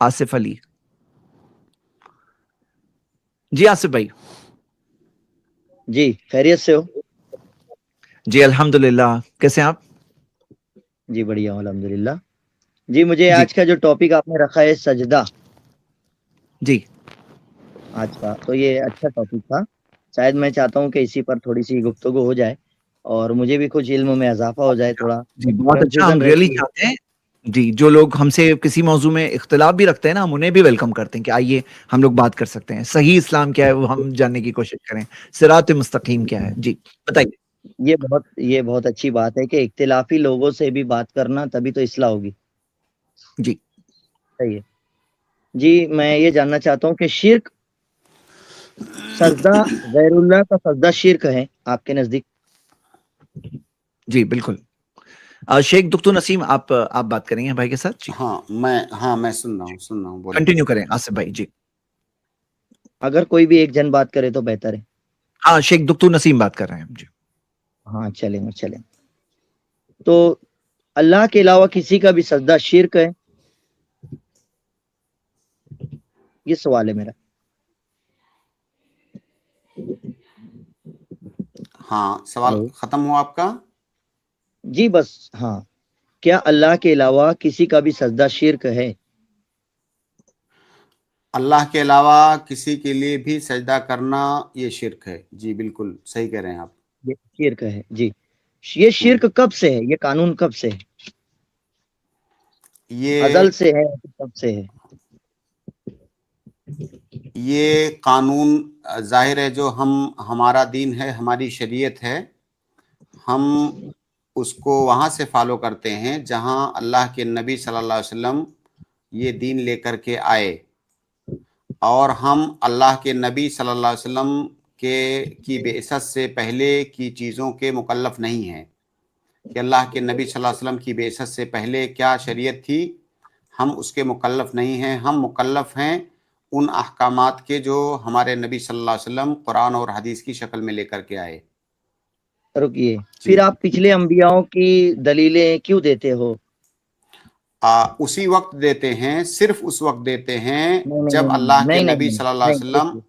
आसिफ अली। जी आसिफ भाई। जी खैरियत से हो? जी अल्हम्दुलिल्लाह, कैसे हैं आप? जी बढ़िया हूँ अल्हम्दुलिल्लाह। जी मुझे जी आज का जो टॉपिक आपने रखा है सजदा जी आज का, तो ये अच्छा टॉपिक था। शायद मैं चाहता हूँ कि इसी पर थोड़ी सी गुफ्तगू हो जाए और मुझे भी कुछ इल्म में इजाफा हो जाए। थोड़ा जी बहुत अच्छा, हम कंफ्यूजन रियली रहती है। चाहते हैं। जी, जो लोग हमसे किसी मौजू में इख्तिलाफ भी रखते हैं ना, हम उन्हें भी वेलकम करते हैं कि आइए हम लोग बात कर सकते हैं। सही इस्लाम क्या है वो हम जानने की कोशिश करें, सिरात मुस्तकीम क्या है। जी बताइए। ये बहुत अच्छी बात है कि इख्तिलाफी लोगों से भी बात करना, तभी तो इस्लाह होगी। जी सही है। जी मैं ये जानना चाहता हूँ कि शिर्क, सजदा, गैरुल्लाह का सजदा शिर्क है आपके नजदीक? जी बिल्कुल। शेख दुख्तु नसीम, आप बात करेंगे भाई के साथ। जी हाँ मैं सुन रहा हूँ, बोलिए। कंटिन्यू करें आसिफ भाई। जी अगर कोई भी एक जन बात करे तो बेहतर है। हाँ, शेख दुख्तु नसीम बात कर रहे हैं हम। जी हाँ चलें। तो अल्लाह के अलावा किसी का भी सजदा शिर्क है? ये सवाल है मेरा। हाँ, सवाल हेलो। खत्म हुआ आपका? जी बस हाँ, क्या अल्लाह के अलावा किसी का भी सजदा शिर्क है? अल्लाह के अलावा किसी के लिए भी सजदा करना ये शिर्क है। जी बिल्कुल सही कह रहे हैं आप। ये शिर्क है जी। ये शिर्क कब से है? ये कानून कब से है? अजल ये से है? कब से है? ये कानून जाहिर है, जो हमारा दीन है, हमारी शरीयत है, हम उसको वहाँ से फॉलो करते हैं जहाँ अल्लाह के नबी सल्लल्लाहु अलैहि वसल्लम ये दीन लेकर के आए। और हम अल्लाह के नबी सल्लल्लाहु अलैहि वसल्लम की बेइज्जत से पहले की चीज़ों के मुकल्लफ नहीं हैं कि अल्लाह के नबी सल्लल्लाहु अलैहि वसल्लम की बेइज्जत से पहले क्या शरीयत थी, हम उसके मुकल्लफ नहीं हैं। हम मुकल्लफ हैं उन अहकामात के जो हमारे नबी सल्लल्लाहु अलैहि वसल्लम कुरान और हदीस की शक्ल में लेकर के आए। रुकिए, जी फिर आप पिछले अंबियाओं की दलीलें क्यों देते हो? उसी वक्त देते हैं, सिर्फ उस वक्त देते हैं नहीं नहीं जब अल्लाह के नहीं नहीं नबी नहीं सल्लल्लाहु नहीं अलैहि नहीं, वसल्लम।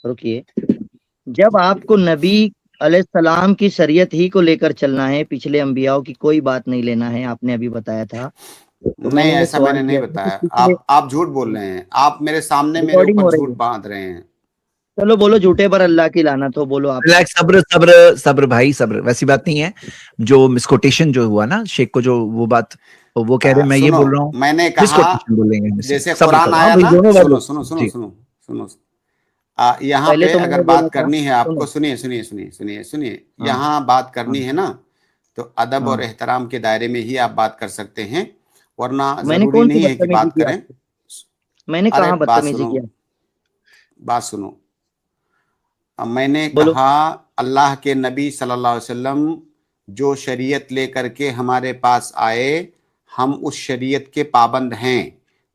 रुकिए। जब आपको नबी अलैहिस्सलाम की शरीयत ही को लेकर चलना है, पिछले अंबियाओं की कोई बात नहीं लेना है, आपने अभी बताया था। तो नहीं, मैंने ये ऐसा सवाल मैंने नहीं किया था कि बताया। पिछले, आप झूठ बोल रहे हैं। आप मेरे सामने मेरे रिकॉर्डिंग ऊपर हो रही झूठ है। बांध रहे हैं। चलो बोलो, झूठे पर अल्लाह की लानत हो, बोलो आप। रिलैक्स, सब्र सब्र सब्र भाई, सब्र। वैसी बात नहीं है। जो मिसकोटेशन जो हुआ ना शेख को, जो वो बात वो कह रहे हैं, मैं ये सुनो, बोल रहा हूँ, मैंने कहा मिसकोटेशन बोलेंगे हम इसे। जैसे सब्र कुरान करो। हाँ आया भाई, ना, दोनों सुनो बात। सुनो सुनो जी सुनो सुनो। यहाँ पहले पे तो अगर मैंने बोला बात था, करनी है सुनो। आपको, सुनिए सुनिए सुनिए सुनिए सुनिए, हाँ यहाँ बात हाँ करनी है ना, तो अदब और हाँ। एहतराम के दायरे में ही आप बात कर सकते हैं, वरना मैंने जरूरी कौन सी नहीं है कि बदतमीजी बात की करें। आपसे? मैंने अरे कहाँ बात बदतमीजी सुनो, किया? बात सुनो। अब मैंने बोलो। कहा अल्लाह के नबी सल्लल्लाहु अलैहि वसल्लम जो शरीयत लेकर के हमारे पास आए, हम उस शरीयत के पाबंद हैं।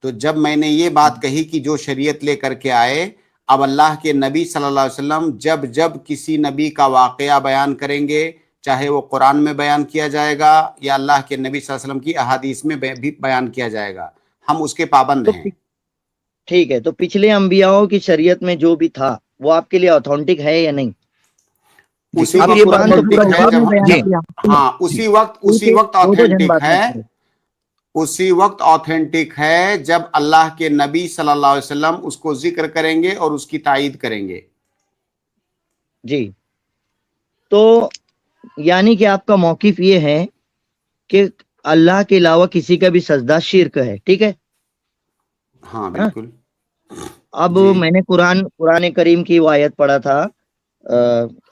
तो जब मैंने ये बात कही कि जो शरीयत लेकर के आए, अब अल्लाह के नबी सल्लल्लाहु अलैहि वसल्लम जब जब किसी नबी का वाकया बयान करेंगे, चाहे वो कुरान में बयान किया जाएगा या अल्लाह के नबी सल्लल्लाहु अलैहि वसल्लम की अहादीस में भी बयान किया जाएगा, हम उसके पाबंद तो हैं। ठीक है, तो पिछले अंबियाओं की शरीयत में जो भी था वो आपके लिए ऑथेंटिक है या नहीं? उसी आप क्योंकि ये वक्त कुरान तो ऑथेंटिक पूरा है ऊपर जब में बयान जी किया। हाँ, जी उसी वक्त दो दो जन ऑथेंटिक बात मत है, करो। उसी वक्त ऑथेंटिक है जब अल्लाह के नबी सल्लल्लाहु अलैहि वसल्लम उसको जिक्र करेंगे और उसकी तायीद करेंगे। जी, तो यानी कि आपका मौकिफ ये है कि अल्लाह के अलावा किसी का भी सजदा शिर्क है, ठीक है? हाँ हाँ? बिल्कुल। अब जी मैंने कुरान करीम की वो आयत पढ़ा था,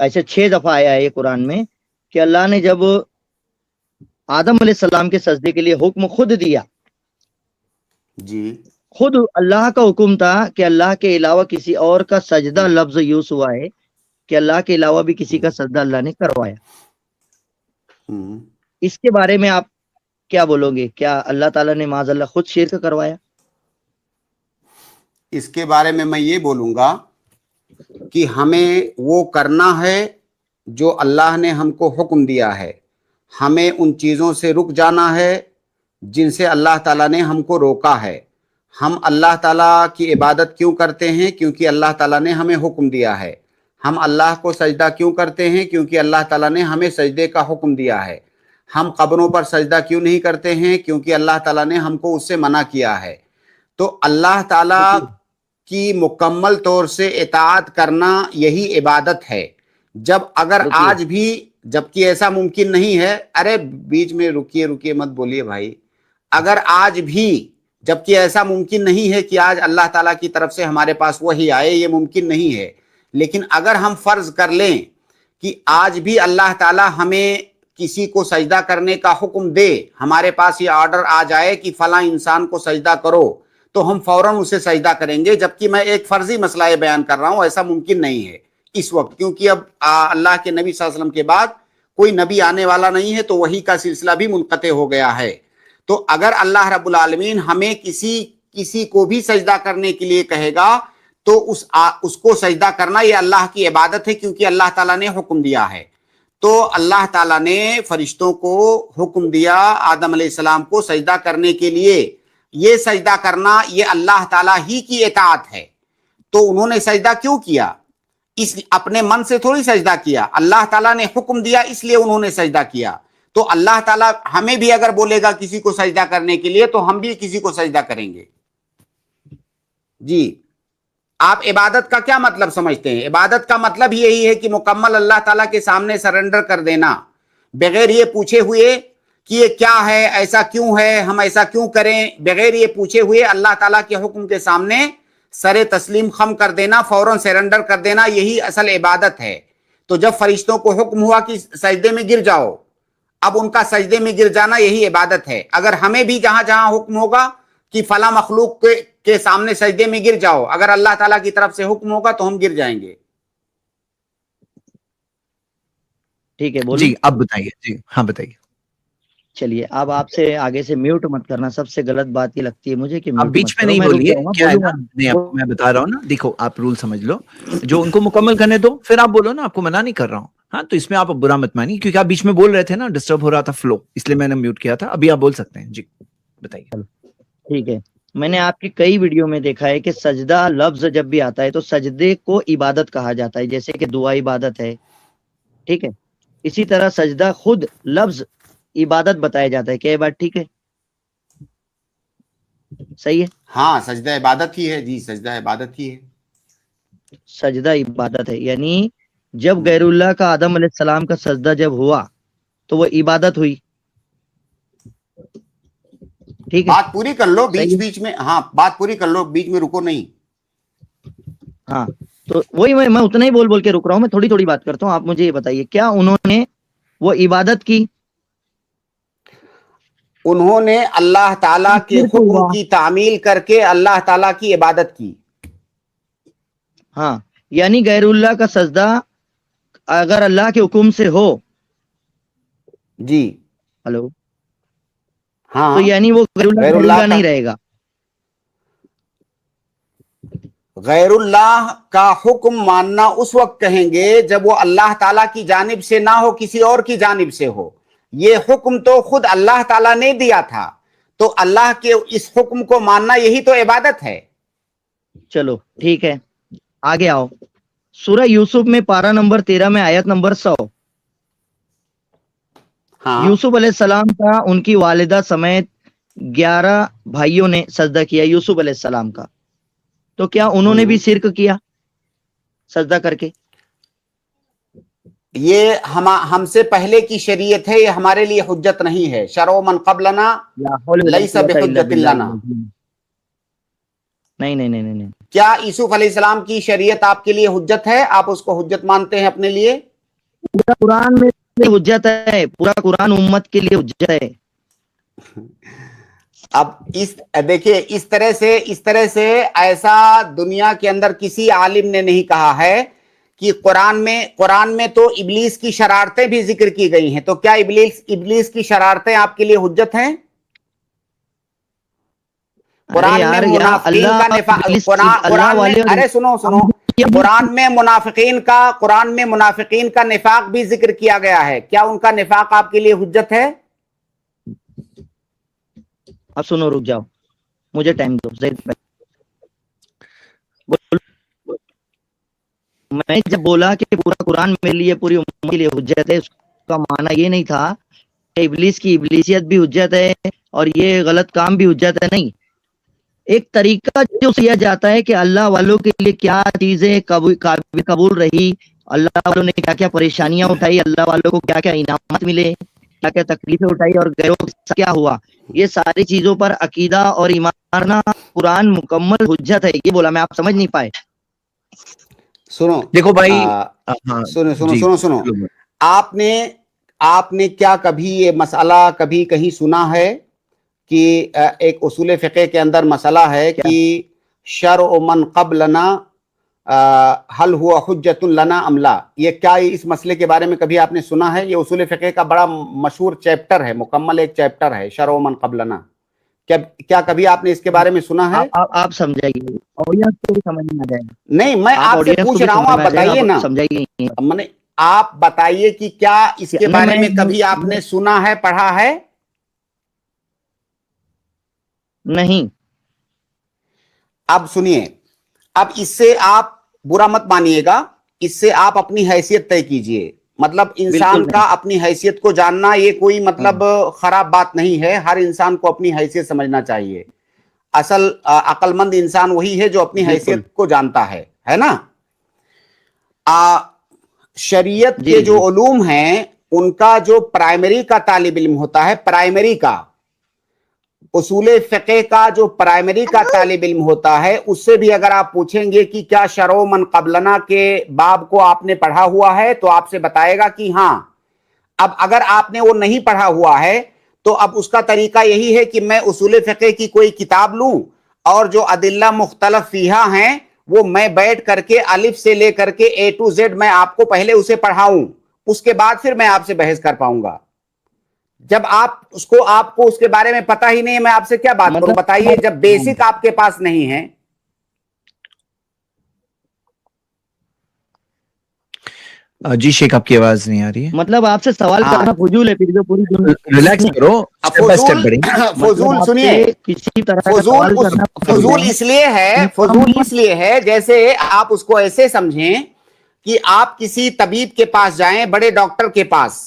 ऐसे 6 दफा आया है ये कुरान में, कि अल्लाह ने जब आदम अलैहिस्सलाम के सजदे के लिए हुक्म खुद दिया, जी खुद अल्लाह का हुक्म था कि अल्लाह के अलावा किसी और का सजदा, लफ्ज यूज हुआ है कि अल्लाह के अलावा भी किसी का सजदा अल्लाह ने करवाया। हम्म। इसके बारे में आप क्या बोलोगे? क्या अल्लाह ताला ने माज़अल्लाह खुद शिर्क करवाया? इसके बारे में मैं ये बोलूंगा कि हमें वो करना है जो अल्लाह ने हमको हुक्म दिया है, हमें उन चीजों से रुक जाना है जिनसे अल्लाह ताला ने हमको रोका है। हम अल्लाह ताला की इबादत क्यों करते हैं? क्योंकि अल्लाह ताला ने हमें हुक्म दिया है। हम अल्लाह को सजदा क्यों करते हैं? क्योंकि अल्लाह ताला ने हमें सजदे का हुक्म दिया है। हम कब्रों पर सजदा क्यों नहीं करते हैं? क्योंकि अल्लाह ताला ने हमको उससे मना किया है। तो अल्लाह ताला की मुकम्मल तौर से इताअत करना यही इबादत है। जब अगर आज भी, जबकि ऐसा मुमकिन नहीं है, अरे बीच में रुकिए रुकिए मत बोलिए भाई, अगर आज भी, जबकि ऐसा मुमकिन नहीं है कि आज अल्लाह ताला की तरफ से हमारे पास वही आए, ये मुमकिन नहीं है, लेकिन अगर हम फर्ज कर लें कि आज भी अल्लाह ताला हमें किसी को सजदा करने का हुक्म दे, हमारे पास ये ऑर्डर आ जाए कि फलां इंसान को सजदा करो, तो हम फौरन उसे सजदा करेंगे। जबकि मैं एक फर्जी मसला ये बयान कर रहा हूं, ऐसा मुमकिन नहीं है इस वक्त, क्योंकि अब अल्लाह के नबी सल्लल्लाहु अलैहि वसल्लम के बाद कोई नबी आने वाला नहीं है, तो वही का सिलसिला भी मुनक़ते हो गया है। तो अगर अल्लाह रब्बुल आलमीन हमें किसी को भी सजदा करने के लिए कहेगा, तो उसको सजदा करना ये अल्लाह की इबादत है, क्योंकि अल्लाह ताला ने हुक्म दिया है। तो अल्लाह ताला ने फरिश्तों को हुक्म दिया आदम अलैहिस्सलाम को सजदा करने के लिए। ये सजदा करना ये अल्लाह ताला ही की इताअत है। तो उन्होंने सजदा क्यों किया? इस अपने मन से थोड़ी सजदा किया, अल्लाह ताला ने हुक्म दिया इसलिए उन्होंने सजदा किया। तो अल्लाह ताला हमें भी अगर बोलेगा किसी को सजदा करने के लिए, तो हम भी किसी को सजदा करेंगे। जी, आप इबादत का क्या मतलब समझते हैं? इबादत का मतलब यही है कि मुकम्मल अल्लाह ताला के सामने सरेंडर कर देना, बगैर ये पूछे हुए कि ये क्या है, ऐसा क्यों है, हम ऐसा क्यों करें, बगैर ये पूछे हुए अल्लाह ताला के हुक्म के सामने सरे तस्लीम खम कर देना, फौरन सरेंडर कर देना, यही असल इबादत है। तो जब फरिश्तों को हुक्म हुआ कि सजदे में गिर जाओ, अब उनका सजदे में गिर जाना यही इबादत है। अगर हमें भी जहां जहां हुक्म होगा कि फला मखलूक के सामने सजदे में गिर जाओ, अगर अल्लाह ताला की तरफ से हुक्म होगा तो हम गिर जाएंगे। ठीक है, बोलो जी, अब बताइए। जी हाँ, बताइए। चलिए, अब आपसे आगे से म्यूट मत करना। सबसे गलत बात ये लगती है मुझे कि आप म्यूट बीच मत में करो। नहीं मैं रुक बोलिए, जाऊंगा, क्या है ना, बोलूंगा नहीं आपको मैं बता रहा हूँ ना, देखो आप रूल समझ लो, जो उनको मुकम्मल करने दो, फिर आप बोलो ना, आपको मना नहीं कर रहा हूँ। हाँ, तो इसमें आप बुरा मत मानिए, क्योंकि आप बीच में बोल रहे थे ना, डिस्टर्ब हो रहा था फ्लो, इसलिए मैंने म्यूट किया था। अभी आप बोल सकते हैं। जी बताइए। ठीक है, मैंने आपकी कई वीडियो में देखा है कि सजदा लफ्ज जब भी आता है तो सजदे को इबादत कहा जाता है, जैसे कि दुआ इबादत है। ठीक है, इसी तरह सजदा खुद लफ्ज इबादत बताया जाता है। क्या ये बात ठीक है? सही है? हाँ, सजदा इबादत ही है जी, सजदा इबादत ही है। सजदा इबादत है, यानी जब गैरुल्लाह का आदम अलैहिस्सलाम का सजदा जब हुआ तो वो इबादत हुई। ठीक है, बात पूरी कर लो, सही बीच है? बीच में, हाँ बात पूरी कर लो, बीच में रुको नहीं। हाँ, तो वही मैं उतना ही बोल बोल के रुक रहा हूँ, मैं थोड़ी थोड़ी बात करता हूँ। आप मुझे ये बताइए, क्या उन्होंने वो इबादत की? उन्होंने अल्लाह ताला के शिर्क हुक्म हुआ। की तामील करके अल्लाह ताला की इबादत की। हाँ, यानी गैरुल्लाह का सजदा अगर अल्लाह के हुक्म से हो, जी हेलो, हाँ, तो यानी वो गैरुल्लाह गैरुल्लाह गैरुल्लाह का, नहीं रहेगा। गैरुल्लाह का हुक्म मानना उस वक्त कहेंगे जब वो अल्लाह ताला की जानिब से ना हो, किसी और की जानिब से हो। ये हुक्म तो खुद अल्लाह ताला ने दिया था, तो अल्लाह के इस हुक्म को मानना यही तो इबादत है। चलो ठीक है, आगे आओ। सूरह यूसुफ में पारा नंबर 13 में आयत नंबर 100, हाँ, यूसुफ अलैहिस्सलाम का उनकी वालिदा समेत 11 भाइयों ने सजदा किया यूसुफ अलैहिस्सलाम का, तो क्या उन्होंने भी शिर्क किया सजदा करके? ये हमसे पहले की शरीयत है, ये हमारे लिए हुज्जत नहीं है। शरअ मन क़ब्लना लैसा बिहुज्जतिन लना। नहीं नहीं नहीं नहीं, क्या यूसुफ अलैहिस्सलाम की शरीयत आपके लिए हुज्जत है? आप उसको हुज्जत मानते हैं अपने लिए? पूरा कुरान में हुज्जत है, पूरा कुरान उम्मत के लिए हुज्जत है। अब इस देखिए, इस तरह से ऐसा दुनिया के अंदर किसी आलिम ने नहीं कहा है कि कुरान में तो इब्लीस की शरारतें भी जिक्र की गई हैं। तो क्या इब्लीस की शरारतें आपके लिए हुज्जत हैं? कुरान में मुनाफिकीन का निफाक, कुरान में, अरे सुनो, कुरान में मुनाफिकीन का निफाक भी जिक्र किया गया है। क्या उनका निफाक आपके लिए हुज्जत है? اب سنو، رک جاؤ، مجھے ٹائم دو میں جب بولا کہ پورا قرآن میرے لیے پوری امت کے لیے حجت ہے، اس کا معنی یہ نہیں تھا کہ ابلیس کی ابلیسیت بھی حجت ہے اور یہ غلط کام بھی حجت ہے، نہیں. ایک طریقہ جو کیا جاتا ہے کہ اللہ والوں کے لیے کیا چیزیں قبول رہی، اللہ والوں نے کیا کیا پریشانیاں اٹھائی، اللہ والوں کو کیا کیا انعامات ملے، کیا کیا تکلیفیں اٹھائی اور غیروں کے ساتھ کیا ہوا، یہ ساری چیزوں پر عقیدہ اور ایمان قرآن مکمل حجت ہے. یہ بولا میں، آپ سمجھ نہیں پائے. سنو دیکھو بھائی، سنو سنو جی سنو سنو آپ نے کیا کبھی یہ مسئلہ کبھی کہیں سنا ہے کہ ایک اصول فقہ کے اندر مسئلہ ہے کہ شرع من قبلنا حل ہوا حجت لنا ام لا؟ یہ کیا اس مسئلے کے بارے میں کبھی آپ نے سنا ہے؟ یہ اصول فقہ کا بڑا مشہور چیپٹر ہے، مکمل ایک چیپٹر ہے، شرع من قبلنا. کیا کبھی آپ نے اس کے بارے میں سنا ہے؟ آپ سمجھائیے، آڈینس کو بھی سمجھ میں آ جائے گا. نہیں، میں آپ سے پوچھ رہا ہوں، آپ بتائیے نا، سمجھائیے. آپ بتائیے کہ کیا اس کے بارے میں کبھی آپ نے سنا ہے، پڑھا ہے؟ نہیں. اب سنیے، اب اس سے آپ برا مت مانیے گا، اس سے آپ اپنی حیثیت طے کیجئے. مطلب انسان کا اپنی حیثیت کو جاننا یہ کوئی مطلب خراب بات نہیں ہے، ہر انسان کو اپنی حیثیت سمجھنا چاہیے. اصل عقل مند انسان وہی ہے جو اپنی حیثیت کو جانتا ہے نا. شریعت کے جو علوم ہیں ان کا جو پرائمری کا طالب علم ہوتا ہے، پرائمری کا اصول فقہ کا جو پرائمری کا طالب علم ہوتا ہے، اس سے بھی اگر آپ پوچھیں گے کہ کیا شرع من قبلنا کے باب کو آپ نے پڑھا ہوا ہے تو آپ سے بتائے گا کہ ہاں. اب اگر آپ نے وہ نہیں پڑھا ہوا ہے تو اب اس کا طریقہ یہی ہے کہ میں اصول فقہ کی کوئی کتاب لوں اور جو ادلہ مختلف فیہا ہیں وہ میں بیٹھ کر کے الف سے لے کر کے اے ٹو زیڈ میں آپ کو پہلے اسے پڑھاؤں، اس کے بعد پھر میں آپ سے بحث کر پاؤں گا. جب آپ کو اس کے بارے میں پتہ ہی نہیں ہے، میں آپ سے کیا بات کروں؟ بتائیے، جب بیسک آپ کے پاس نہیں ہے. جی شیخ، آپ کی آواز نہیں آ رہی ہے. مطلب آپ سے سوال کرنا فضول ہے، پھر جو پوری ریلیکس کرو، فضول سنیے، کسی طرح فضول اس لیے ہے جیسے آپ اس کو ایسے سمجھیں کہ آپ کسی طبیب کے پاس جائیں، بڑے ڈاکٹر کے پاس،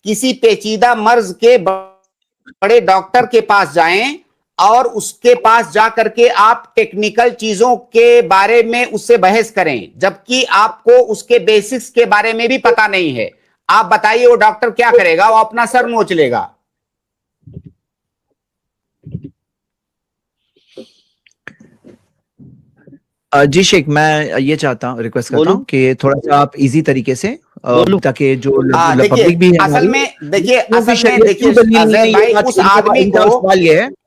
کسی پیچیدہ مرض کے بڑے ڈاکٹر کے پاس جائیں اور اس کے پاس جا کر کے آپ ٹیکنیکل چیزوں کے بارے میں اس سے بحث کریں، جبکہ آپ کو اس کے بیسکس کے بارے میں بھی پتہ نہیں ہے. آپ بتائیے وہ ڈاکٹر کیا کرے گا؟ وہ اپنا سر نوچ لے گا. جی شیخ، میں یہ چاہتا ہوں، ریکویسٹ کرتا ہوں کہ تھوڑا سا آپ ایزی طریقے سے، تاکہ جو پبلک بھی ہے، اصل میں دیکھیے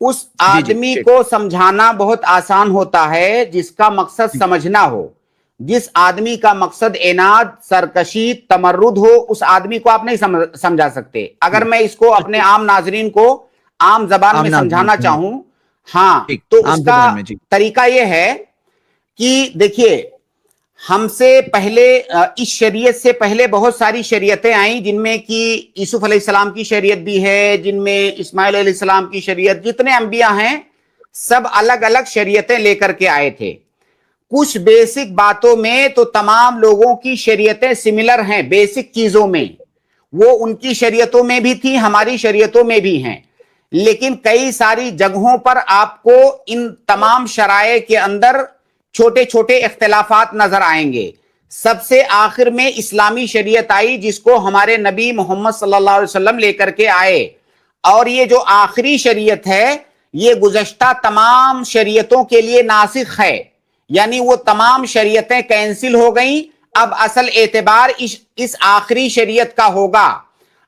اس آدمی کو سمجھانا بہت آسان ہوتا ہے جس کا مقصد سمجھنا ہو. جس آدمی کا مقصد عناد، سرکشی، تمرد ہو، اس آدمی کو آپ نہیں سمجھا سکتے. اگر میں اس کو اپنے عام ناظرین کو عام زبان میں سمجھانا چاہوں، ہاں، تو اس کا طریقہ یہ ہے کہ دیکھیے، ہم سے پہلے اس شریعت سے پہلے بہت ساری شریعتیں آئیں، جن میں کہ یوسف علیہ السلام کی شریعت بھی ہے، جن میں اسماعیل علیہ السلام کی شریعت، جتنے انبیاء ہیں سب الگ الگ شریعتیں لے کر کے آئے تھے. کچھ بیسک باتوں میں تو تمام لوگوں کی شریعتیں سملر ہیں، بیسک چیزوں میں وہ ان کی شریعتوں میں بھی تھی، ہماری شریعتوں میں بھی ہیں. لیکن کئی ساری جگہوں پر آپ کو ان تمام شرائع کے اندر چھوٹے چھوٹے اختلافات نظر آئیں گے. سب سے آخر میں اسلامی شریعت آئی، جس کو ہمارے نبی محمد صلی اللہ علیہ وسلم لے کر کے آئے، اور یہ جو آخری شریعت ہے یہ گزشتہ تمام شریعتوں کے لیے ناسخ ہے، یعنی وہ تمام شریعتیں کینسل ہو گئیں. اب اصل اعتبار اس آخری شریعت کا ہوگا.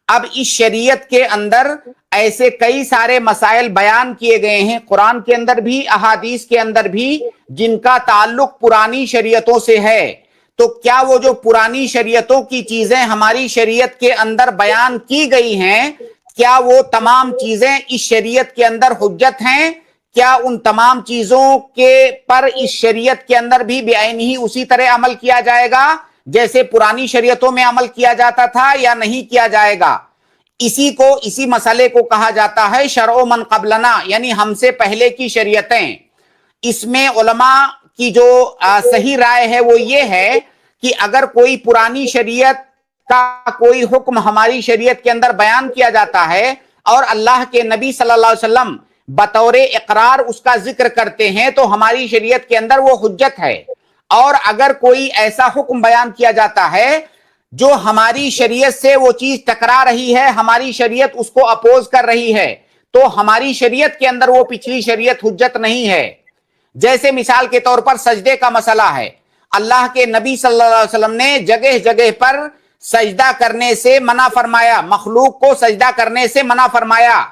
اب اس شریعت کے اندر ایسے کئی سارے مسائل بیان کیے گئے ہیں، قرآن کے اندر بھی، احادیث کے اندر بھی، جن کا تعلق پرانی شریعتوں سے ہے. تو کیا وہ جو پرانی شریعتوں کی چیزیں ہماری شریعت کے اندر بیان کی گئی ہیں، کیا وہ تمام چیزیں اس شریعت کے اندر حجت ہیں؟ کیا ان تمام چیزوں کے پر اس شریعت کے اندر بھی بعین ہی اسی طرح عمل کیا جائے گا جیسے پرانی شریعتوں میں عمل کیا جاتا تھا، یا نہیں کیا جائے گا؟ اسی مسئلے کو کہا جاتا ہے شرع من قبلنا، یعنی ہم سے پہلے کی شریعتیں. اس میں علماء کی جو صحیح رائے ہے وہ یہ ہے کہ اگر کوئی پرانی شریعت کا کوئی حکم ہماری شریعت کے اندر بیان کیا جاتا ہے اور اللہ کے نبی صلی اللہ علیہ وسلم بطور اقرار اس کا ذکر کرتے ہیں تو ہماری شریعت کے اندر وہ حجت ہے. اور اگر کوئی ایسا حکم بیان کیا جاتا ہے جو ہماری شریعت سے وہ چیز ٹکرا رہی ہے، ہماری شریعت اس کو اپوز کر رہی ہے، تو ہماری شریعت کے اندر وہ پچھلی شریعت حجت نہیں ہے. جیسے مثال کے طور پر سجدے کا مسئلہ ہے، اللہ کے نبی صلی اللہ علیہ وسلم نے جگہ جگہ پر سجدہ کرنے سے منع فرمایا، مخلوق کو سجدہ کرنے سے منع فرمایا.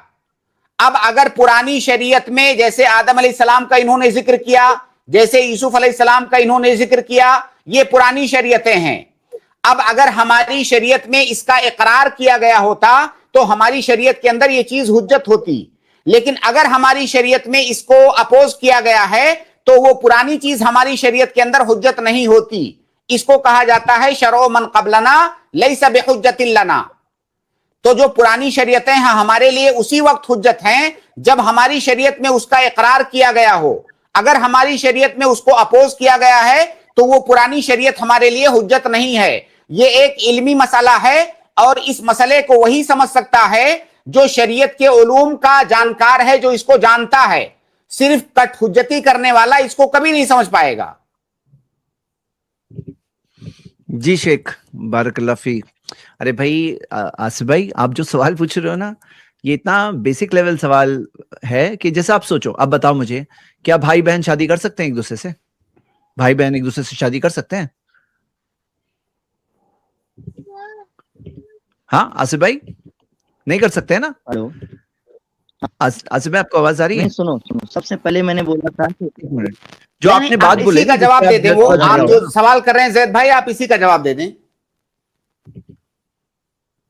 اب اگر پرانی شریعت میں جیسے آدم علیہ السلام کا انہوں نے ذکر کیا، جیسے یوسف علیہ السلام کا انہوں نے ذکر کیا، یہ پرانی شریعتیں ہیں. اب اگر ہماری شریعت میں اس کا اقرار کیا گیا ہوتا تو ہماری شریعت کے اندر یہ چیز حجت ہوتی. لیکن اگر ہماری شریعت میں اس کو اپوز کیا گیا ہے تو وہ پرانی چیز ہماری شریعت کے اندر حجت نہیں ہوتی. اس کو کہا جاتا ہے شرع من قبلنا لیس بحجت لنا. تو جو پرانی شریعتیں ہیں ہمارے لیے اسی وقت حجت ہیں جب ہماری شریعت میں اس کا اقرار کیا گیا ہو. اگر ہماری شریعت میں اس کو اپوز کیا گیا ہے تو وہ پرانی شریعت ہمارے لیے حجت نہیں ہے. یہ ایک علمی مسئلہ ہے اور اس مسئلے کو وہی سمجھ سکتا ہے جو شریعت کے علوم کا جانکار ہے، جو اس کو جانتا ہے. صرف کٹ حجتی کرنے والا اس کو کبھی نہیں سمجھ پائے گا. جی شیخ بارک اللہ فیک. ارے بھائی آصف بھائی، آپ جو سوال پوچھ رہے ہو نا، یہ اتنا بیسک لیول سوال ہے کہ جیسے آپ سوچو، اب بتاؤ مجھے، کیا بھائی بہن شادی کر سکتے ہیں ایک دوسرے سے؟ بھائی بہن ایک دوسرے سے شادی کر سکتے ہیں؟ ہاں آصف بھائی نہیں کر سکتے ہیں نا؟ ہلو آصف بھائی آپ کو آواز آ رہی ہے؟ سنو سب سے پہلے میں نے بولا تھا کہ جو آپ نے بات بولی اسی کا جواب دے دیں. وہ آپ جو سوال کر رہے ہیں زید بھائی، آپ اسی کا جواب دے دیں.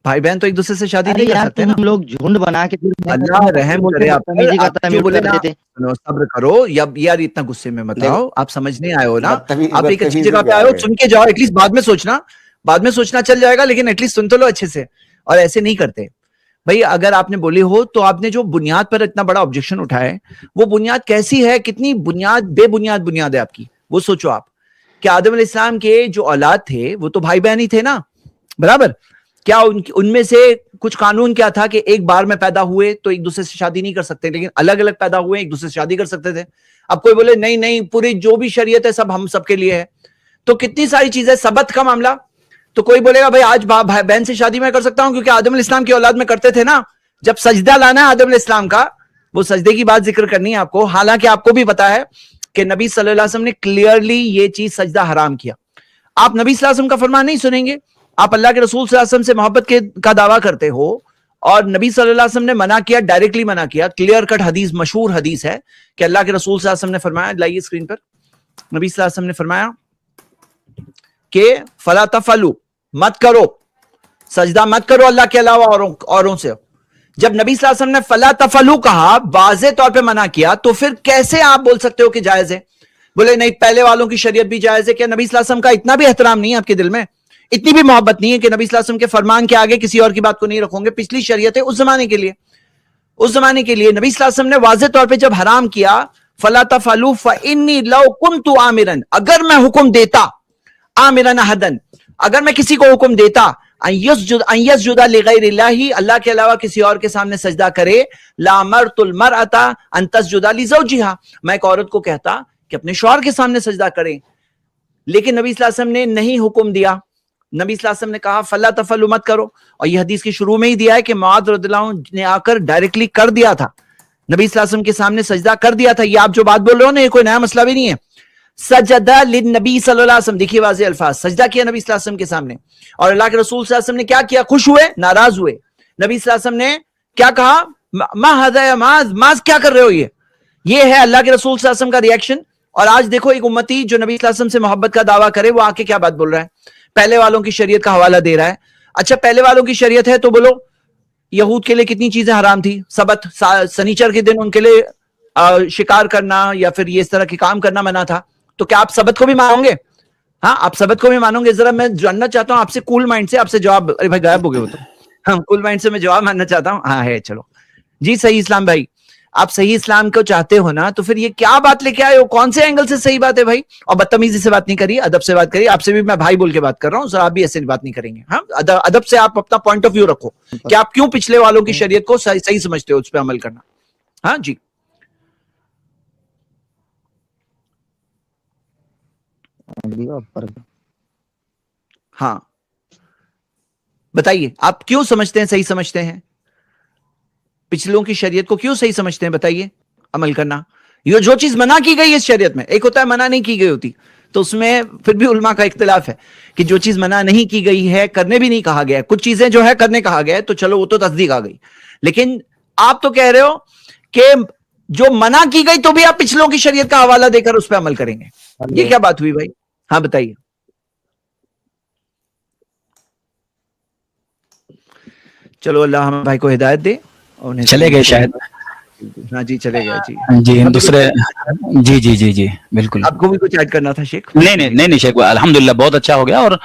بھائی بہن تو ایک دوسرے سے شادی ارے نہیں کر یار سکتے نا. تم لوگ جھنڈ بنا کے اللہ رحم کرے آپ پر. آپ جو بولے نا، دیتے. صبر کرو یار، اتنا غصے میں مت آؤ. آپ سمجھنے آئے ہو نا، آپ ایک اچھی بدتمیزی جگہ پہ پہ آئے آ ہو، گئے. سن کے جاؤ. ایٹ لیسٹ بعد میں سوچنا چل جائے گا، لیکن ایٹ لیسٹ سن تو لو اچھے سے. اور ایسے نہیں کرتے بھائی. اگر آپ نے بولی ہو تو آپ نے جو بنیاد پر اتنا بڑا آبجیکشن اٹھایا ہے، وہ بنیاد کیسی ہے؟ کتنی بے بنیاد ہے آپ کی. وہ سوچو آپ کہ آدم علیہ السلام کے جو اولاد تھے وہ تو بھائی بہن ہی تھے نا، برابر. کیا ان میں سے کچھ قانون کیا تھا کہ ایک بار میں پیدا ہوئے تو ایک دوسرے سے شادی نہیں کر سکتے، لیکن الگ الگ پیدا ہوئے ایک دوسرے سے شادی کر سکتے تھے؟ اب کوئی بولے نہیں پوری جو بھی شریعت ہے سب ہم سب کے لیے ہے. تو کتنی ساری چیزیں، سبت کا معاملہ، تو کوئی بولے گا بھائی آج بھائی بہن سے شادی میں کر سکتا ہوں کیونکہ آدم علیہ السلام کی اولاد میں کرتے تھے نا. جب سجدہ لانا ہے آدم علیہ السلام کا، وہ سجدے کی بات ذکر کرنی ہے آپ کو. حالانکہ آپ کو بھی پتا ہے کہ نبی صلی اللہ علیہ وسلم نے کلیئرلی یہ چیز سجدہ حرام کیا. آپ نبی صلی اللہ علیہ وسلم کا فرمان نہیں سنیں گے. آپ اللہ کے رسول صلی اللہ علیہ وسلم سے محبت کا دعویٰ کرتے ہو اور نبی صلی اللہ علیہ وسلم نے منع کیا، ڈائریکٹلی منع کیا. کلیئر کٹ حدیث، مشہور حدیث ہے کہ اللہ کے رسول صلی اللہ علیہ وسلم نے فرمایا، لائیے اسکرین پر، نبی صلی اللہ علیہ وسلم نے فرمایا کہ فلا تفعلوا، مت کرو سجدہ، مت کرو اللہ کے علاوہ اوروں سے. جب نبی صلی اللہ علیہ وسلم نے فلا تفعلوا کہا، واضح طور پہ منع کیا، تو پھر کیسے آپ بول سکتے ہو کہ جائز ہے؟ بولے نہیں پہلے والوں کی شریعت بھی جائز ہے. کیا نبی صلی اللہ علیہ وسلم کا اتنا بھی احترام نہیں ہے آپ کے دل میں؟ اتنی بھی محبت نہیں ہے کہ نبی صلی اللہ علیہ وسلم کے فرمان کے آگے کسی اور کی بات کو نہیں رکھوں گے؟ پچھلی شریعت ہے اس زمانے کے لیے نبی صلی اللہ علیہ وسلم نے واضح طور پہ جب حرام کیا، فلا تفعلوا فانی لو کنت آمرا، اگر میں حکم دیتا، آمرا احدا، اگر میں کسی کو حکم دیتا ان یسجد لغیر اللہ، اللہ کے علاوہ کسی اور کے سامنے سجدہ کرے، لامرت المرأۃ ان تسجد لزوجها، میں ایک عورت کو کہتا کہ اپنے شوہر کے سامنے سجدہ کریں. لیکن نبی صلی اللہ علیہ وسلم نے نہیں حکم دیا. نبی صلی اللہ علیہ وسلم نے کہا فلا تفعلوا، مت کرو. اور یہ حدیث کی شروع میں ہی دیا ہے کہ معاذ رضی اللہ عنہ نے آ کر ڈائریکٹلی کر دیا تھا، نبی صلی اللہ علیہ وسلم کے سامنے سجدہ کر دیا تھا. یہ آپ جو بات بول رہے ہو نا، یہ کوئی نیا مسئلہ بھی نہیں ہے. سجدہ للنبی صلی اللہ علیہ وسلم، دیکھیے واضح الفاظ، سجدہ کیا نبی صلی اللہ علیہ وسلم کے سامنے. اور اللہ کے رسول صلی اللہ علیہ وسلم نے کیا کیا؟ خوش ہوئے، ناراض ہوئے. نبی صلی اللہ علیہ وسلم نے کیا کہا؟ ما ھذا یا معاذ کیا کر رہے ہو؟ یہ ہے اللہ کے رسول صلی اللہ علیہ وسلم کا ریئیکشن. اور آج دیکھو ایک امتی جو نبی صلی اللہ علیہ وسلم سے محبت کا دعویٰ کرے، وہ آ کے کیا بات بول رہا ہے؟ پہلے والوں کی شریعت کا حوالہ دے رہا ہے. اچھا پہلے والوں کی شریعت ہے تو بولو یہود کے لیے کتنی چیزیں حرام تھی؟ سبت، سنیچر کے دن ان کے لیے شکار کرنا یا پھر یہ اس طرح کے کام کرنا منع تھا. تو کیا آپ سبت کو بھی مانو گے؟ ہاں آپ سبت کو بھی مانو گے؟ ذرا میں جاننا چاہتا ہوں آپ سے کول مائنڈ سے، آپ سے جواب. ارے بھائی غائب ہو گئے ہو تو हम कुल माइंड से मैं जवाब मानना चाहता हूँ, हाँ है, चलो जी। सही इस्लाम भाई, आप सही इस्लाम को चाहते हो ना, तो फिर ये क्या बात लेके आए हो, कौन से एंगल से सही बात है भाई? और बदतमीजी से बात नहीं करिए, अदब से बात करिए। आपसे भी मैं भाई बोल के बात कर रहा हूँ, सर आप भी ऐसे बात नहीं करेंगे। हाँ, अदब से आप अपना पॉइंट ऑफ व्यू रखो कि आप क्यों पिछले वालों की शरीयत को सही समझते हो, उस पर अमल करना। हाँ जी, हाँ बताइए, आप क्यों समझते हैं, सही समझते हैं, पिछलों की शरीयत को क्यों सही समझते हैं, बताइए। अमल करना, ये जो चीज मना की गई है इस शरीयत में, एक होता है मना नहीं की गई होती, तो उसमें फिर भी उलमा का इख्तिलाफ है कि जो चीज मना नहीं की गई है, करने भी नहीं कहा गया है, कुछ चीजें जो है करने कहा गया है, तो चलो वो तो तस्दीक आ गई। लेकिन आप तो कह रहे हो कि जो मना की गई तो भी आप पिछलों की शरीयत का हवाला देकर उस पर अमल करेंगे, ये क्या बात हुई भाई? हाँ बताइए। चलो अल्लाह हम भाई को हिदायत दे। उन्हें चले गए शायद। हाँ जी, चले गए जी। जी दूसरे, जी जी जी जी बिल्कुल। आपको भी कुछ ऐड करना था शेख? नहीं शेख, अल्हम्दुलिल्लाह बहुत अच्छा हो गया। और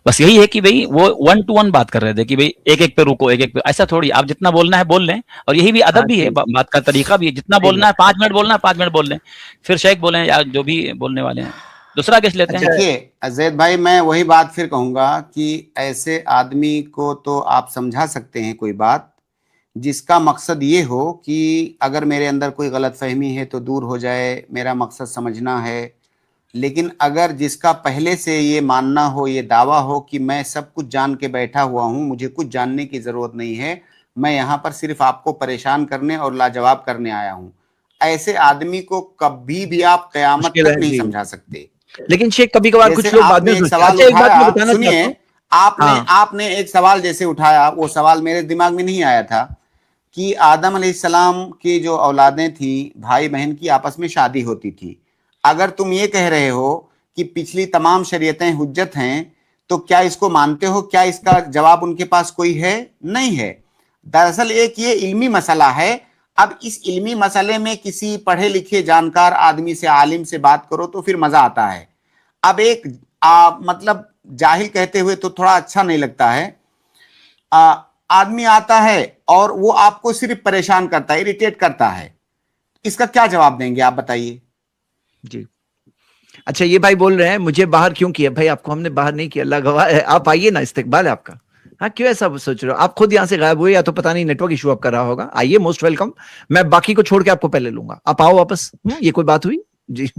बस यही है कि भाई वो 1 to 1 बात कर रहे थे कि भाई एक एक पे रुको, एक एक पे, ऐसा थोड़ी, आप जितना बोलना है बोल लें, और यही भी अदब भी है, बात का तरीका भी है, जितना बोलना है 5 मिनट बोलना है 5 मिनट बोल लें, फिर शेख बोले या जो भी बोलने वाले हैं। दूसरा केस लेते हैं। देखिए जैद भाई, मैं वही बात फिर कहूंगा कि ऐसे आदमी को तो आप समझा सकते हैं कोई बात जिसका मकसद ये हो कि अगर मेरे अंदर कोई गलतफहमी है तो दूर हो जाए, मेरा मकसद समझना है। लेकिन अगर जिसका पहले से ये मानना हो, ये दावा हो कि मैं सब कुछ जान के बैठा हुआ हूँ, मुझे कुछ जानने की ज़रूरत नहीं है, मैं यहाँ पर सिर्फ आपको परेशान करने और लाजवाब करने आया हूँ, ऐसे आदमी को कभी भी आप क़यामत तक नहीं समझा सकते। लेकिन शेख कभी कभार कुछ लोग बाद में एक सवाल उठाया, सुनिए, आपने एक सवाल जैसे उठाया, वो सवाल मेरे दिमाग में नहीं आया था कि आदम अलैहिस्सलाम की जो औलादें थी, भाई बहन की आपस में शादी होती थी। अगर तुम ये कह रहे हो कि पिछली तमाम शरीयतें हुज्जत हैं, तो क्या इसको मानते हो? क्या इसका जवाब उनके पास कोई है? नहीं है। दरअसल एक ये इल्मी मसला है। अब इस इल्मी मसले में किसी पढ़े लिखे जानकार आदमी से, आलिम से बात करो तो फिर मजा आता है। अब एक मतलब जाहिल कहते हुए तो थोड़ा अच्छा नहीं लगता है। आदमी आता है और वो आपको सिर्फ परेशान करता है, इरिटेट करता है, इसका क्या जवाब देंगे आप बताइए जी। अच्छा, ये भाई बोल रहे हैं मुझे बाहर क्यों किया? भाई आपको हमने बाहर नहीं किया, अल्लाह गवाह है। आप आइए ना, इस्तकबाल है आपका। हाँ, क्यों ऐसा सोच रहे हो? आप खुद यहाँ से गायब हुए, या तो पता नहीं नेटवर्क इशू आपका रहा होगा। आइए, मोस्ट वेलकम। मैं बाकी को छोड़ के आपको पहले लूंगा, आप आओ वापस। ये कोई बात हुई जी?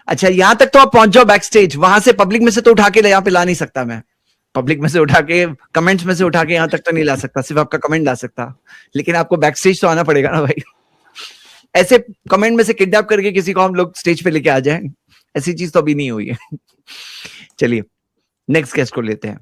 अच्छा, यहां तक तो आप पहुंच जाओ बैक स्टेज, वहां से पब्लिक में से तो उठा के यहाँ पे ला नहीं सकता मैं, पब्लिक में से उठा के, कमेंट्स में से उठा के यहाँ तक तो नहीं ला सकता, सिर्फ आपका कमेंट ला सकता। लेकिन आपको बैक स्टेज तो आना पड़ेगा ना भाई। ऐसे कमेंट में से किडनैप करके किसी को हम लोग स्टेज पे लेके आ जाएं, ऐसी चीज तो अभी नहीं हुई है। चलिए नेक्स्ट गेस्ट को लेते हैं।